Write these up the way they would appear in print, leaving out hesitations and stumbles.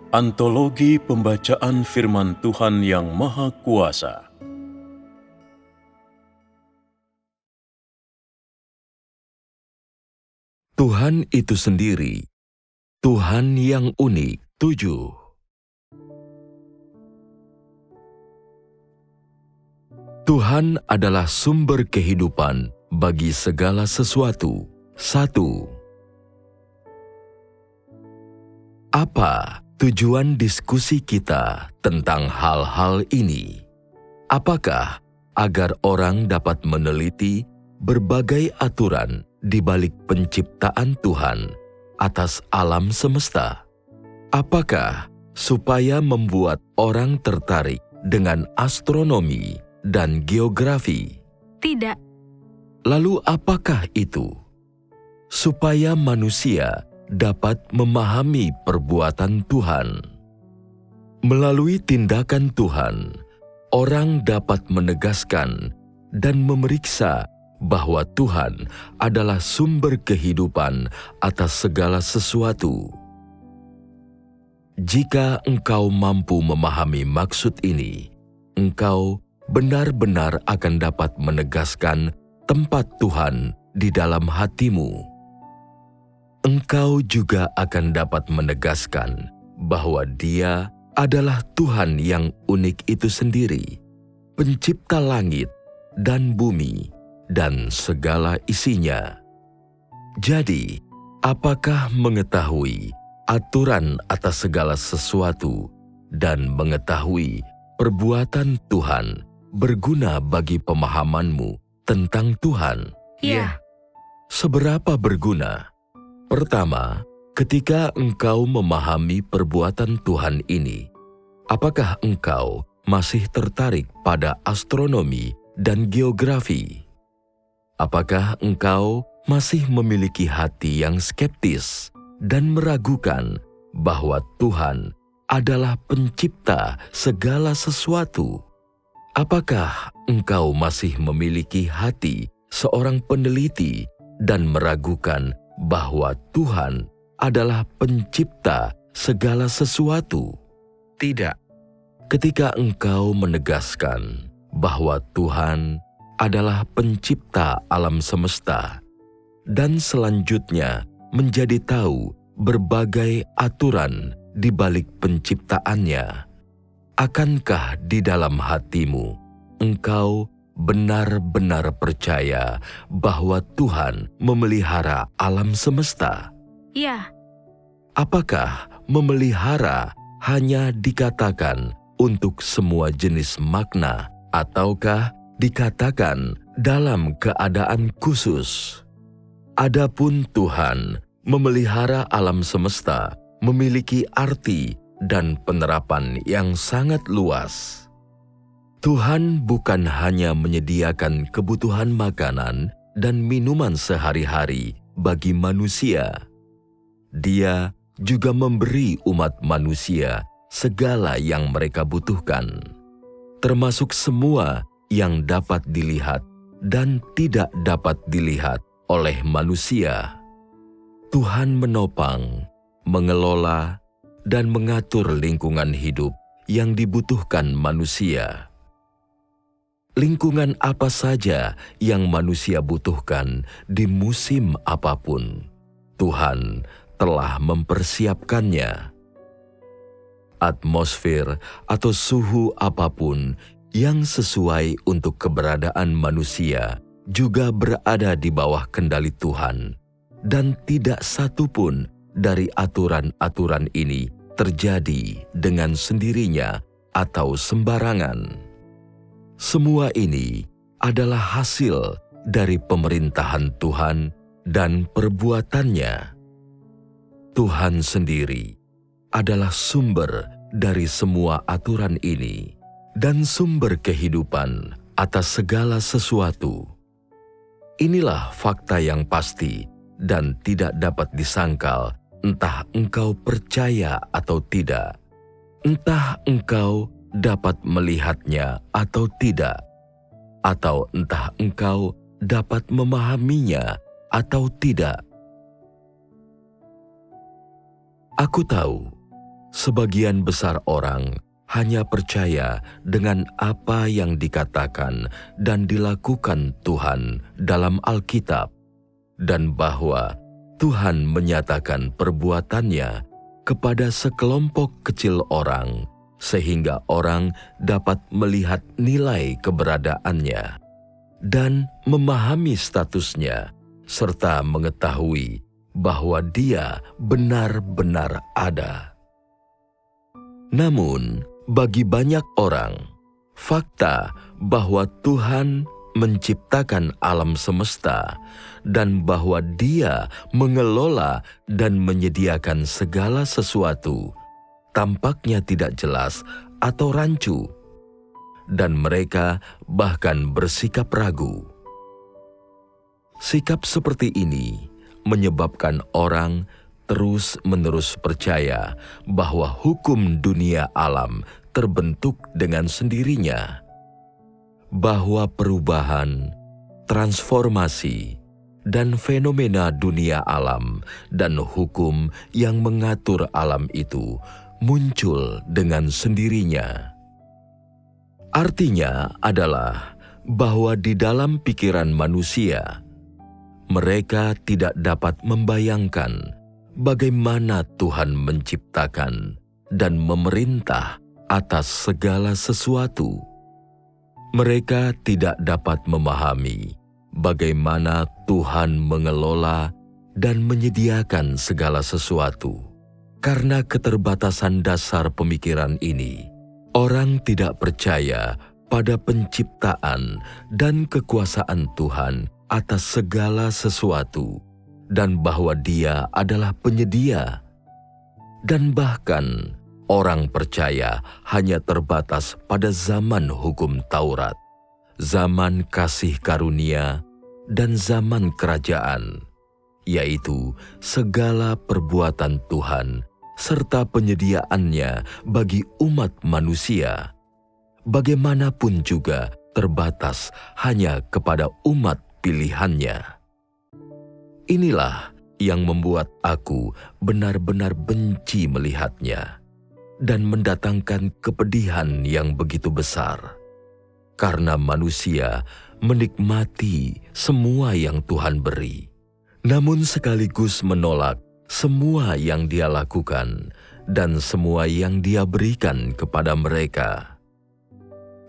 Antologi Pembacaan Firman Tuhan yang Maha Kuasa. Tuhan itu sendiri, Tuhan yang unik. 7. Tuhan adalah sumber kehidupan bagi segala sesuatu. 1. Apa tujuan diskusi kita tentang hal-hal ini? Apakah agar orang dapat meneliti berbagai aturan di balik penciptaan Tuhan atas alam semesta? Apakah supaya membuat orang tertarik dengan astronomi dan geografi? Tidak. Lalu apakah itu? Supaya manusia dapat memahami perbuatan Tuhan. Melalui tindakan Tuhan, orang dapat menegaskan dan memeriksa bahwa Tuhan adalah sumber kehidupan atas segala sesuatu. Jika engkau mampu memahami maksud ini, engkau benar-benar akan dapat menegaskan tempat Tuhan di dalam hatimu. Engkau juga akan dapat menegaskan bahwa Dia adalah Tuhan yang unik itu sendiri, pencipta langit dan bumi dan segala isinya. Jadi, apakah mengetahui aturan atas segala sesuatu dan mengetahui perbuatan Tuhan berguna bagi pemahamanmu tentang Tuhan? Ya. Seberapa berguna? Pertama, ketika engkau memahami perbuatan Tuhan ini, apakah engkau masih tertarik pada astronomi dan geografi? Apakah engkau masih memiliki hati yang skeptis dan meragukan bahwa Tuhan adalah pencipta segala sesuatu? Apakah engkau masih memiliki hati seorang peneliti dan meragukan bahwa Tuhan adalah pencipta segala sesuatu? Tidak. Ketika engkau menegaskan bahwa Tuhan adalah pencipta alam semesta dan selanjutnya menjadi tahu berbagai aturan di balik penciptaannya, akankah di dalam hatimu engkau benar-benar percaya bahwa Tuhan memelihara alam semesta? Ya. Apakah memelihara hanya dikatakan untuk semua jenis makna, ataukah dikatakan dalam keadaan khusus? Adapun Tuhan memelihara alam semesta memiliki arti dan penerapan yang sangat luas. Tuhan bukan hanya menyediakan kebutuhan makanan dan minuman sehari-hari bagi manusia. Dia juga memberi umat manusia segala yang mereka butuhkan, termasuk semua yang dapat dilihat dan tidak dapat dilihat oleh manusia. Tuhan menopang, mengelola, dan mengatur lingkungan hidup yang dibutuhkan manusia. Lingkungan apa saja yang manusia butuhkan di musim apapun, Tuhan telah mempersiapkannya. Atmosfer atau suhu apapun yang sesuai untuk keberadaan manusia juga berada di bawah kendali Tuhan, dan tidak satu pun dari aturan-aturan ini terjadi dengan sendirinya atau sembarangan. Semua ini adalah hasil dari pemerintahan Tuhan dan perbuatannya. Tuhan sendiri adalah sumber dari semua aturan ini dan sumber kehidupan atas segala sesuatu. Inilah fakta yang pasti dan tidak dapat disangkal, entah engkau percaya atau tidak, entah engkau dapat melihatnya atau tidak, atau entah engkau dapat memahaminya atau tidak. Aku tahu Sebagian besar orang hanya percaya dengan apa yang dikatakan dan dilakukan Tuhan dalam Alkitab, dan bahwa Tuhan menyatakan perbuatannya kepada sekelompok kecil orang, sehingga orang dapat melihat nilai keberadaannya dan memahami statusnya, serta mengetahui bahwa dia benar-benar ada. Namun, bagi banyak orang, fakta bahwa Tuhan menciptakan alam semesta dan bahwa Dia mengelola dan menyediakan segala sesuatu tampaknya tidak jelas atau rancu, dan mereka bahkan bersikap ragu. Sikap seperti ini menyebabkan orang terus-menerus percaya bahwa hukum dunia alam terbentuk dengan sendirinya, bahwa perubahan, transformasi, dan fenomena dunia alam dan hukum yang mengatur alam itu muncul dengan sendirinya. Artinya adalah bahwa di dalam pikiran manusia, mereka tidak dapat membayangkan bagaimana Tuhan menciptakan dan memerintah atas segala sesuatu. Mereka tidak dapat memahami bagaimana Tuhan mengelola dan menyediakan segala sesuatu. Karena keterbatasan dasar pemikiran ini, orang tidak percaya pada penciptaan dan kekuasaan Tuhan atas segala sesuatu, dan bahwa Dia adalah penyedia. Dan bahkan orang percaya hanya terbatas pada zaman hukum Taurat, zaman kasih karunia, dan zaman kerajaan, yaitu segala perbuatan Tuhan serta penyediaannya bagi umat manusia, bagaimanapun juga terbatas hanya kepada umat pilihannya. Inilah yang membuat aku benar-benar benci melihatnya dan mendatangkan kepedihan yang begitu besar, karena manusia menikmati semua yang Tuhan beri, namun sekaligus menolak semua yang Dia lakukan dan semua yang Dia berikan kepada mereka.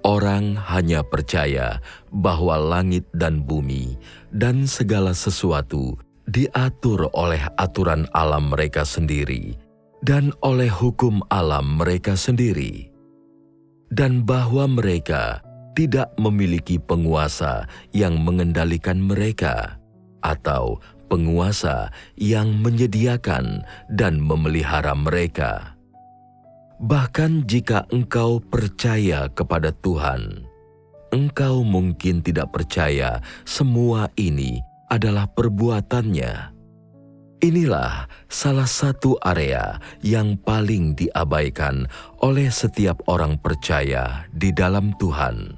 Orang hanya percaya bahwa langit dan bumi dan segala sesuatu diatur oleh aturan alam mereka sendiri dan oleh hukum alam mereka sendiri, dan bahwa mereka tidak memiliki penguasa yang mengendalikan mereka atau penguasa yang menyediakan dan memelihara mereka. Bahkan jika engkau percaya kepada Tuhan, engkau mungkin tidak percaya semua ini adalah perbuatannya. Inilah salah satu area yang paling diabaikan oleh setiap orang percaya di dalam Tuhan,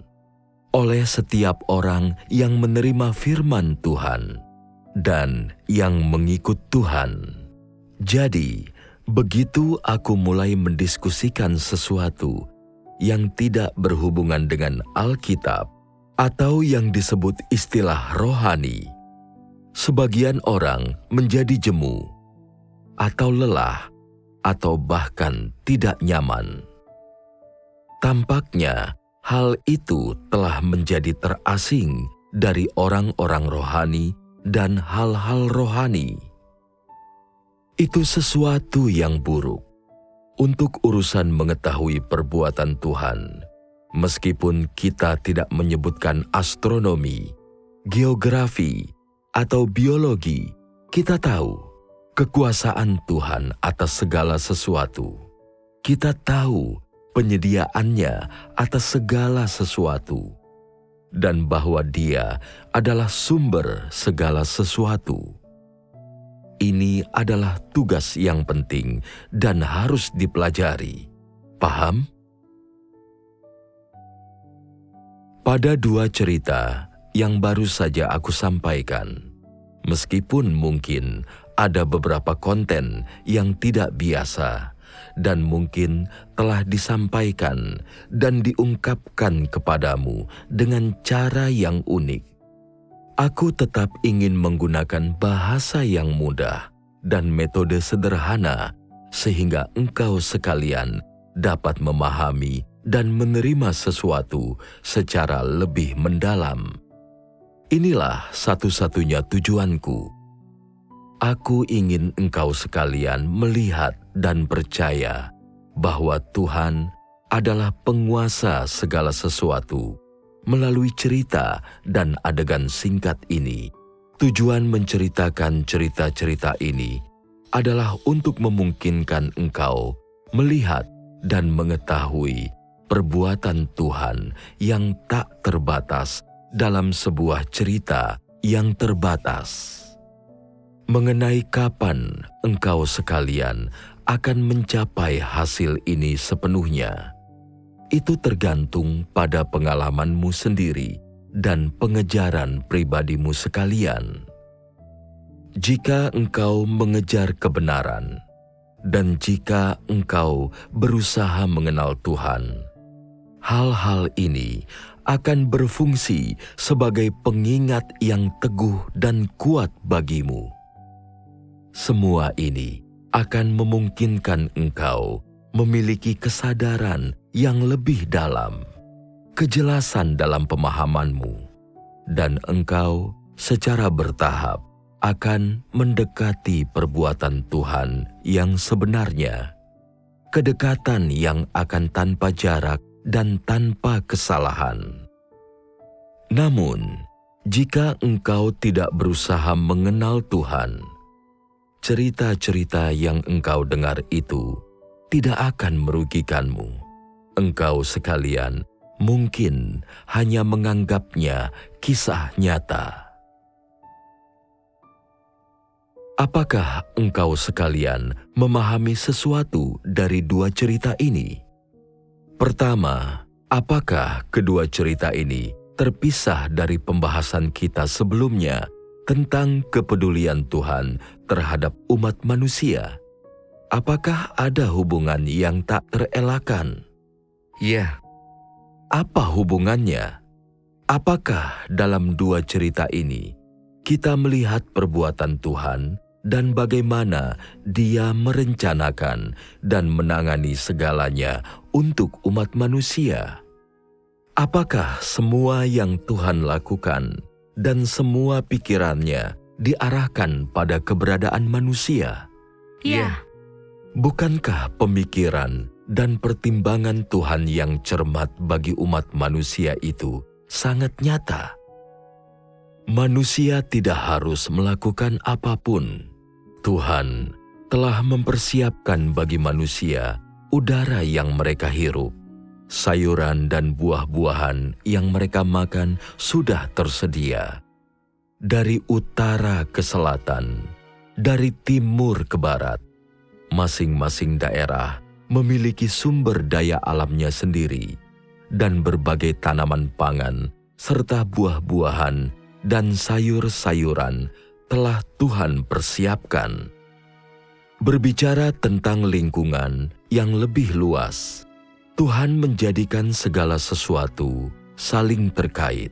oleh setiap orang yang menerima firman Tuhan dan yang mengikut Tuhan. Jadi, begitu aku mulai mendiskusikan sesuatu yang tidak berhubungan dengan Alkitab atau yang disebut istilah rohani, sebagian orang menjadi jemu atau lelah atau bahkan tidak nyaman. Tampaknya hal itu telah menjadi terasing dari orang-orang rohani dan hal-hal rohani. Itu sesuatu yang buruk untuk urusan mengetahui perbuatan Tuhan. Meskipun kita tidak menyebutkan astronomi, geografi, atau biologi, kita tahu kekuasaan Tuhan atas segala sesuatu. Kita tahu penyediaannya atas segala sesuatu, dan bahwa Dia adalah sumber segala sesuatu. Ini adalah tugas yang penting dan harus dipelajari. Paham? Pada dua cerita yang baru saja aku sampaikan, meskipun mungkin ada beberapa konten yang tidak biasa dan mungkin telah disampaikan dan diungkapkan kepadamu dengan cara yang unik. Aku tetap ingin menggunakan bahasa yang mudah dan metode sederhana sehingga engkau sekalian dapat memahami dan menerima sesuatu secara lebih mendalam. Inilah satu-satunya tujuanku. Aku ingin engkau sekalian melihat dan percaya bahwa Tuhan adalah penguasa segala sesuatu. Melalui cerita dan adegan singkat ini, tujuan menceritakan cerita-cerita ini adalah untuk memungkinkan engkau melihat dan mengetahui perbuatan Tuhan yang tak terbatas dalam sebuah cerita yang terbatas. Mengenai kapan engkau sekalian akan mencapai hasil ini sepenuhnya, itu tergantung pada pengalamanmu sendiri dan pengejaran pribadimu sekalian. Jika engkau mengejar kebenaran, dan jika engkau berusaha mengenal Tuhan, hal-hal ini akan berfungsi sebagai pengingat yang teguh dan kuat bagimu. Semua ini akan memungkinkan engkau memiliki kesadaran yang lebih dalam, kejelasan dalam pemahamanmu, dan engkau secara bertahap akan mendekati perbuatan Tuhan yang sebenarnya, kedekatan yang akan tanpa jarak dan tanpa kesalahan. Namun, jika engkau tidak berusaha mengenal Tuhan, cerita-cerita yang engkau dengar itu tidak akan merugikanmu. Engkau sekalian mungkin hanya menganggapnya kisah nyata. Apakah engkau sekalian memahami sesuatu dari dua cerita ini? Pertama, apakah kedua cerita ini terpisah dari pembahasan kita sebelumnya tentang kepedulian Tuhan terhadap umat manusia? Apakah ada hubungan yang tak terelakkan? Ya. Apa hubungannya? Apakah dalam dua cerita ini kita melihat perbuatan Tuhan dan bagaimana Dia merencanakan dan menangani segalanya untuk umat manusia? Apakah semua yang Tuhan lakukan dan semua pikirannya diarahkan pada keberadaan manusia? Ya. Bukankah pemikiran dan pertimbangan Tuhan yang cermat bagi umat manusia itu sangat nyata? Manusia tidak harus melakukan apapun. Tuhan telah mempersiapkan bagi manusia udara yang mereka hirup. Sayuran dan buah-buahan yang mereka makan sudah tersedia. Dari utara ke selatan, dari timur ke barat, masing-masing daerah memiliki sumber daya alamnya sendiri, dan berbagai tanaman pangan serta buah-buahan dan sayur-sayuran telah Tuhan persiapkan. Berbicara tentang lingkungan yang lebih luas, Tuhan menjadikan segala sesuatu saling terkait,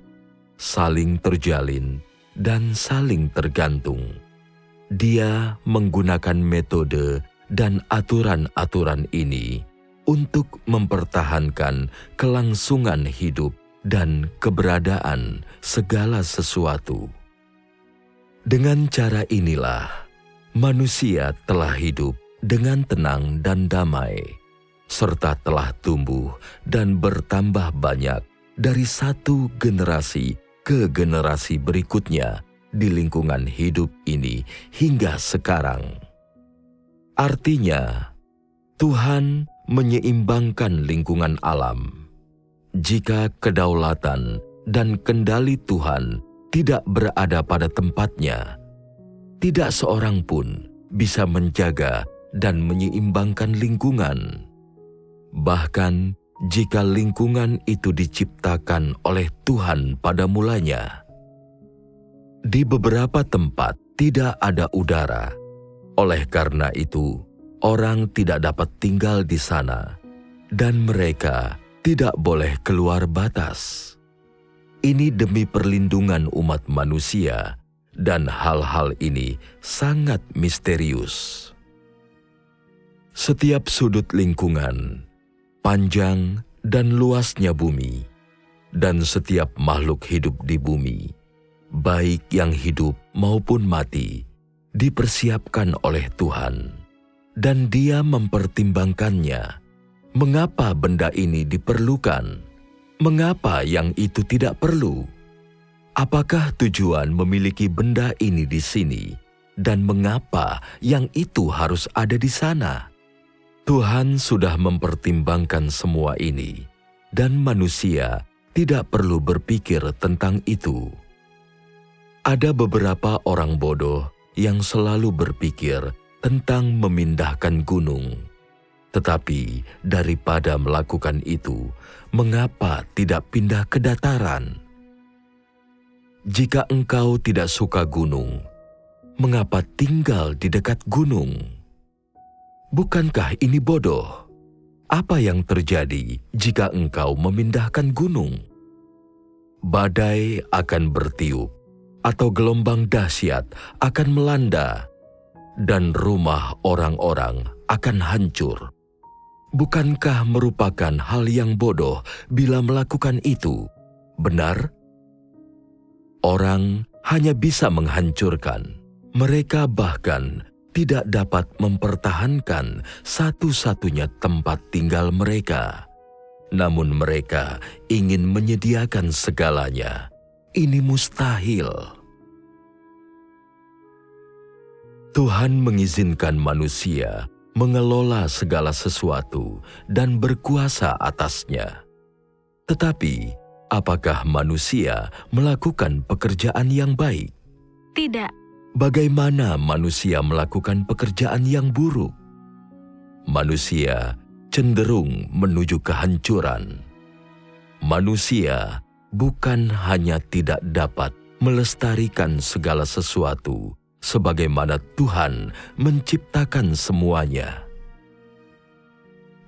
saling terjalin, dan saling tergantung. Dia menggunakan metode dan aturan-aturan ini untuk mempertahankan kelangsungan hidup dan keberadaan segala sesuatu. Dengan cara inilah, manusia telah hidup dengan tenang dan damai, serta telah tumbuh dan bertambah banyak dari satu generasi ke generasi berikutnya di lingkungan hidup ini hingga sekarang. Artinya, Tuhan menyeimbangkan lingkungan alam. Jika kedaulatan dan kendali Tuhan tidak berada pada tempatnya, tidak seorang pun bisa menjaga dan menyeimbangkan lingkungan. Bahkan jika lingkungan itu diciptakan oleh Tuhan pada mulanya, di beberapa tempat tidak ada udara. Oleh karena itu, orang tidak dapat tinggal di sana, dan mereka tidak boleh keluar batas. Ini demi perlindungan umat manusia, dan hal-hal ini sangat misterius. Setiap sudut lingkungan, panjang dan luasnya bumi, dan setiap makhluk hidup di bumi, baik yang hidup maupun mati, dipersiapkan oleh Tuhan, dan Dia mempertimbangkannya. Mengapa benda ini diperlukan? Mengapa yang itu tidak perlu? Apakah tujuan memiliki benda ini di sini, dan mengapa yang itu harus ada di sana? Tuhan sudah mempertimbangkan semua ini, dan manusia tidak perlu berpikir tentang itu. Ada beberapa orang bodoh yang selalu berpikir tentang memindahkan gunung. Tetapi daripada melakukan itu, mengapa tidak pindah ke dataran? Jika engkau tidak suka gunung, mengapa tinggal di dekat gunung? Bukankah ini bodoh? Apa yang terjadi jika engkau memindahkan gunung? Badai akan bertiup, atau gelombang dahsyat akan melanda, dan rumah orang-orang akan hancur. Bukankah merupakan hal yang bodoh bila melakukan itu? Benar? Orang hanya bisa menghancurkan. Mereka bahkan tidak dapat mempertahankan satu-satunya tempat tinggal mereka. Namun mereka ingin menyediakan segalanya. Ini mustahil. Tuhan mengizinkan manusia mengelola segala sesuatu dan berkuasa atasnya. Tetapi, apakah manusia melakukan pekerjaan yang baik? Tidak. Bagaimana manusia melakukan pekerjaan yang buruk? Manusia cenderung menuju kehancuran. Manusia bukan hanya tidak dapat melestarikan segala sesuatu sebagaimana Tuhan menciptakan semuanya.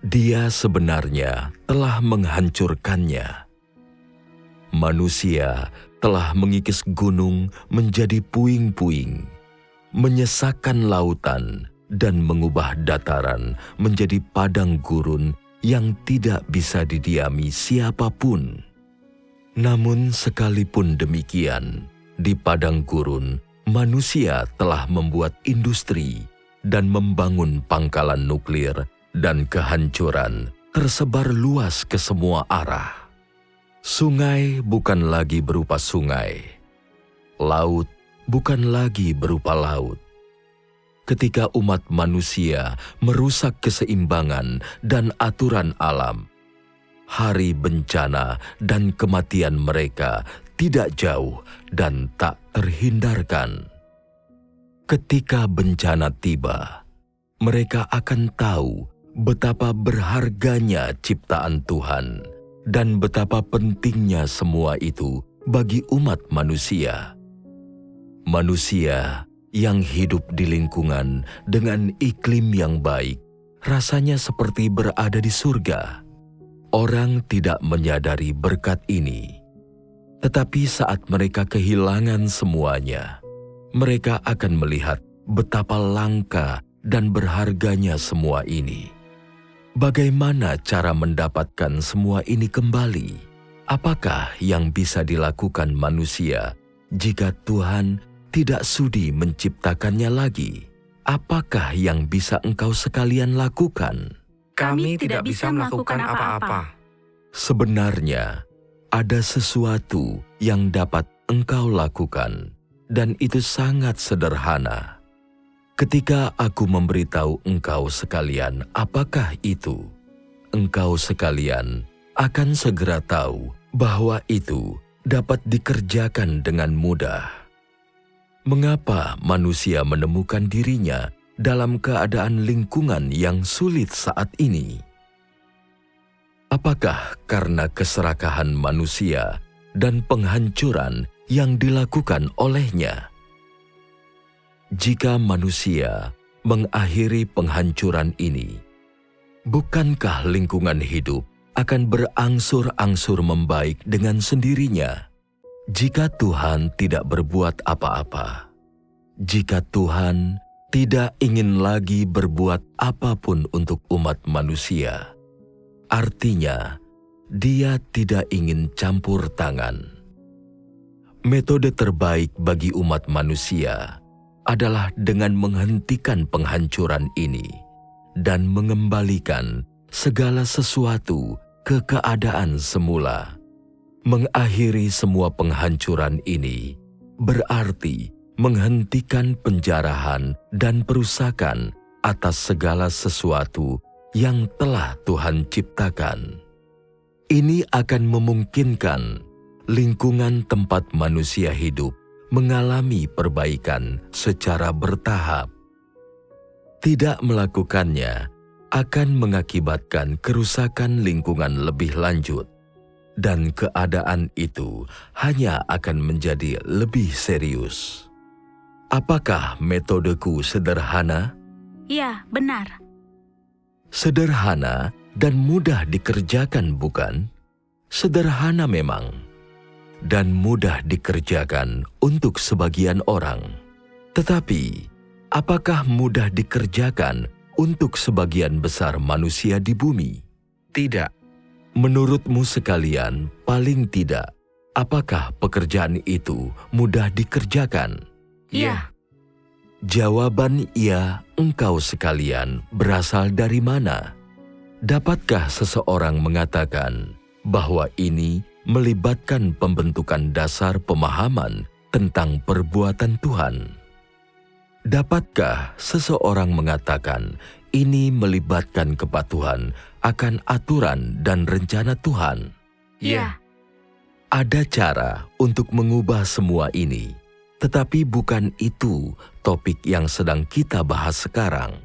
Dia sebenarnya telah menghancurkannya. Manusia telah mengikis gunung menjadi puing-puing, menyesakkan lautan, dan mengubah dataran menjadi padang gurun yang tidak bisa didiami siapapun. Namun sekalipun demikian, di padang gurun, manusia telah membuat industri dan membangun pangkalan nuklir, dan kehancuran tersebar luas ke semua arah. Sungai bukan lagi berupa sungai. Laut bukan lagi berupa laut. Ketika umat manusia merusak keseimbangan dan aturan alam, hari bencana dan kematian mereka tidak jauh dan tak terhindarkan. Ketika bencana tiba, mereka akan tahu betapa berharganya ciptaan Tuhan dan betapa pentingnya semua itu bagi umat manusia. Manusia yang hidup di lingkungan dengan iklim yang baik rasanya seperti berada di surga. Orang tidak menyadari berkat ini. Tetapi saat mereka kehilangan semuanya, mereka akan melihat betapa langka dan berharganya semua ini. Bagaimana cara mendapatkan semua ini kembali? Apakah yang bisa dilakukan manusia jika Tuhan tidak sudi menciptakannya lagi? Apakah yang bisa engkau sekalian lakukan? Kami tidak bisa melakukan apa-apa. Sebenarnya, ada sesuatu yang dapat engkau lakukan, dan itu sangat sederhana. Ketika aku memberitahu engkau sekalian apakah itu, engkau sekalian akan segera tahu bahwa itu dapat dikerjakan dengan mudah. Mengapa manusia menemukan dirinya dalam keadaan lingkungan yang sulit saat ini? Apakah karena keserakahan manusia dan penghancuran yang dilakukan olehnya? Jika manusia mengakhiri penghancuran ini. Bukankah lingkungan hidup akan berangsur-angsur membaik dengan sendirinya jika Tuhan tidak berbuat apa-apa? Jika Tuhan tidak ingin lagi berbuat apapun untuk umat manusia, artinya Dia tidak ingin campur tangan. Metode terbaik bagi umat manusia adalah dengan menghentikan penghancuran ini dan mengembalikan segala sesuatu ke keadaan semula. Mengakhiri semua penghancuran ini berarti menghentikan penjarahan dan perusakan atas segala sesuatu yang telah Tuhan ciptakan. Ini akan memungkinkan lingkungan tempat manusia hidup mengalami perbaikan secara bertahap. Tidak melakukannya akan mengakibatkan kerusakan lingkungan lebih lanjut, dan keadaan itu hanya akan menjadi lebih serius. Apakah metodeku sederhana? Ya, benar. Sederhana dan mudah dikerjakan, bukan? Sederhana memang, dan mudah dikerjakan untuk sebagian orang. Tetapi, apakah mudah dikerjakan untuk sebagian besar manusia di bumi? Tidak. Menurutmu sekalian, paling tidak, apakah pekerjaan itu mudah dikerjakan? Ya. Jawaban "ya" engkau sekalian berasal dari mana? Dapatkah seseorang mengatakan bahwa ini melibatkan pembentukan dasar pemahaman tentang perbuatan Tuhan? Dapatkah seseorang mengatakan ini melibatkan kepatuhan akan aturan dan rencana Tuhan? Ya. Ada cara untuk mengubah semua ini, tetapi bukan itu topik yang sedang kita bahas sekarang.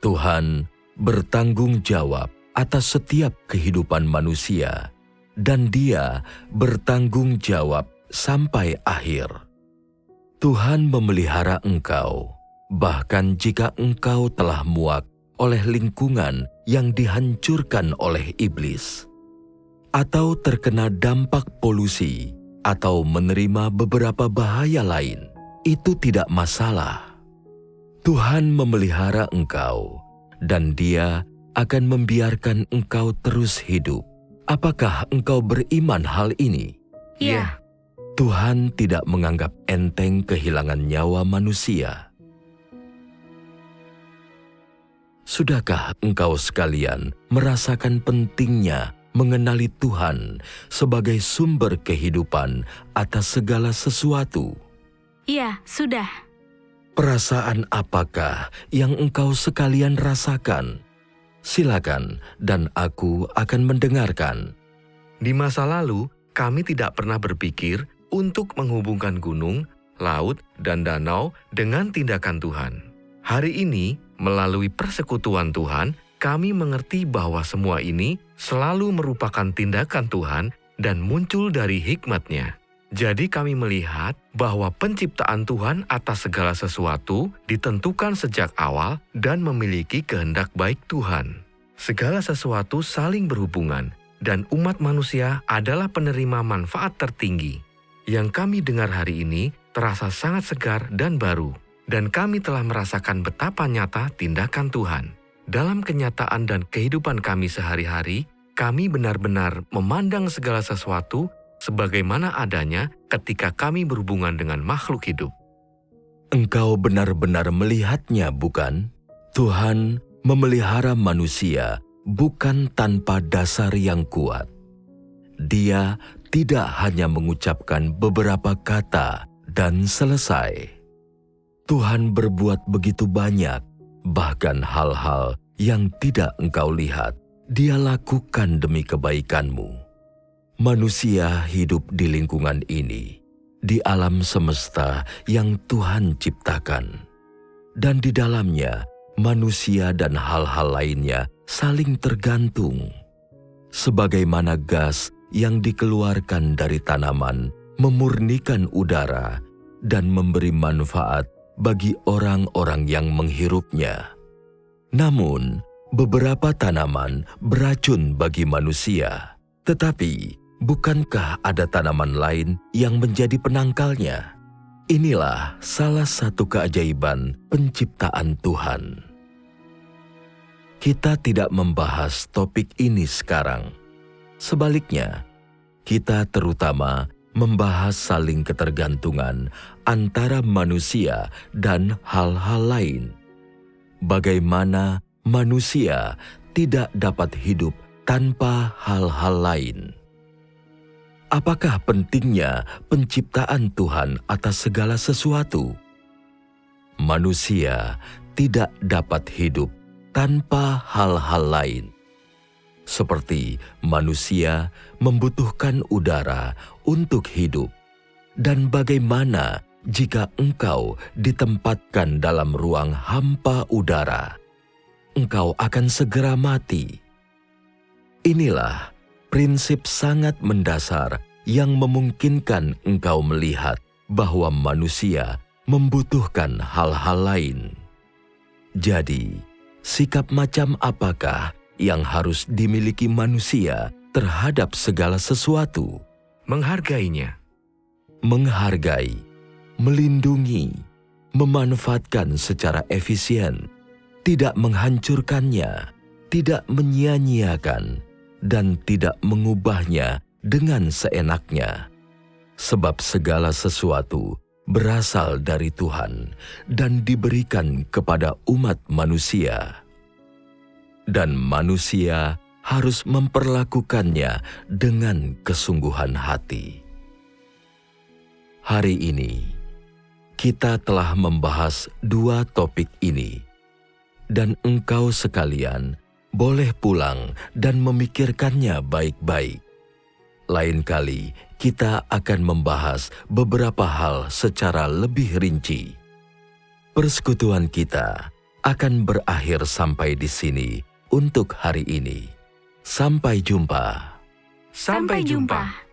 Tuhan bertanggung jawab atas setiap kehidupan manusia, dan Dia bertanggung jawab sampai akhir. Tuhan memelihara engkau, bahkan jika engkau telah muak oleh lingkungan yang dihancurkan oleh iblis, atau terkena dampak polusi, atau menerima beberapa bahaya lain. Itu tidak masalah. Tuhan memelihara engkau, dan Dia akan membiarkan engkau terus hidup. Apakah engkau beriman hal ini? Ya. Tuhan tidak menganggap enteng kehilangan nyawa manusia. Sudahkah engkau sekalian merasakan pentingnya mengenali Tuhan sebagai sumber kehidupan atas segala sesuatu? Ya, sudah. Perasaan apakah yang engkau sekalian rasakan? Silakan, dan aku akan mendengarkan. Di masa lalu, kami tidak pernah berpikir untuk menghubungkan gunung, laut, dan danau dengan tindakan Tuhan. Hari ini, melalui persekutuan Tuhan, kami mengerti bahwa semua ini selalu merupakan tindakan Tuhan dan muncul dari hikmat-Nya. Jadi kami melihat bahwa penciptaan Tuhan atas segala sesuatu ditentukan sejak awal dan memiliki kehendak baik Tuhan. Segala sesuatu saling berhubungan, dan umat manusia adalah penerima manfaat tertinggi. Yang kami dengar hari ini terasa sangat segar dan baru, dan kami telah merasakan betapa nyata tindakan Tuhan. Dalam kenyataan dan kehidupan kami sehari-hari, kami benar-benar memandang segala sesuatu sebagaimana adanya ketika kami berhubungan dengan makhluk hidup. Engkau benar-benar melihatnya, bukan? Tuhan memelihara manusia bukan tanpa dasar yang kuat. Dia tidak hanya mengucapkan beberapa kata dan selesai. Tuhan berbuat begitu banyak, bahkan hal-hal yang tidak engkau lihat, Dia lakukan demi kebaikanmu. Manusia hidup di lingkungan ini, di alam semesta yang Tuhan ciptakan. Dan di dalamnya, manusia dan hal-hal lainnya saling tergantung. Sebagaimana gas yang dikeluarkan dari tanaman memurnikan udara dan memberi manfaat bagi orang-orang yang menghirupnya. Namun, beberapa tanaman beracun bagi manusia. Tetapi, bukankah ada tanaman lain yang menjadi penangkalnya? Inilah salah satu keajaiban penciptaan Tuhan. Kita tidak membahas topik ini sekarang. Sebaliknya, kita terutama membahas saling ketergantungan antara manusia dan hal-hal lain. Bagaimana manusia tidak dapat hidup tanpa hal-hal lain. Apakah pentingnya penciptaan Tuhan atas segala sesuatu? Manusia tidak dapat hidup tanpa hal-hal lain. Seperti manusia membutuhkan udara untuk hidup. Dan bagaimana jika engkau ditempatkan dalam ruang hampa udara? Engkau akan segera mati. Inilah prinsip sangat mendasar yang memungkinkan engkau melihat bahwa manusia membutuhkan hal-hal lain. Jadi, sikap macam apakah yang harus dimiliki manusia terhadap segala sesuatu? Menghargainya. Menghargai, melindungi, memanfaatkan secara efisien, tidak menghancurkannya, tidak menyia-nyiakan, dan tidak mengubahnya dengan seenaknya. Sebab segala sesuatu berasal dari Tuhan dan diberikan kepada umat manusia. Dan manusia harus memperlakukannya dengan kesungguhan hati. Hari ini, kita telah membahas 2 topik ini, dan engkau sekalian boleh pulang dan memikirkannya baik-baik. Lain kali, kita akan membahas beberapa hal secara lebih rinci. Persekutuan kita akan berakhir sampai di sini untuk hari ini. Sampai jumpa. Sampai jumpa.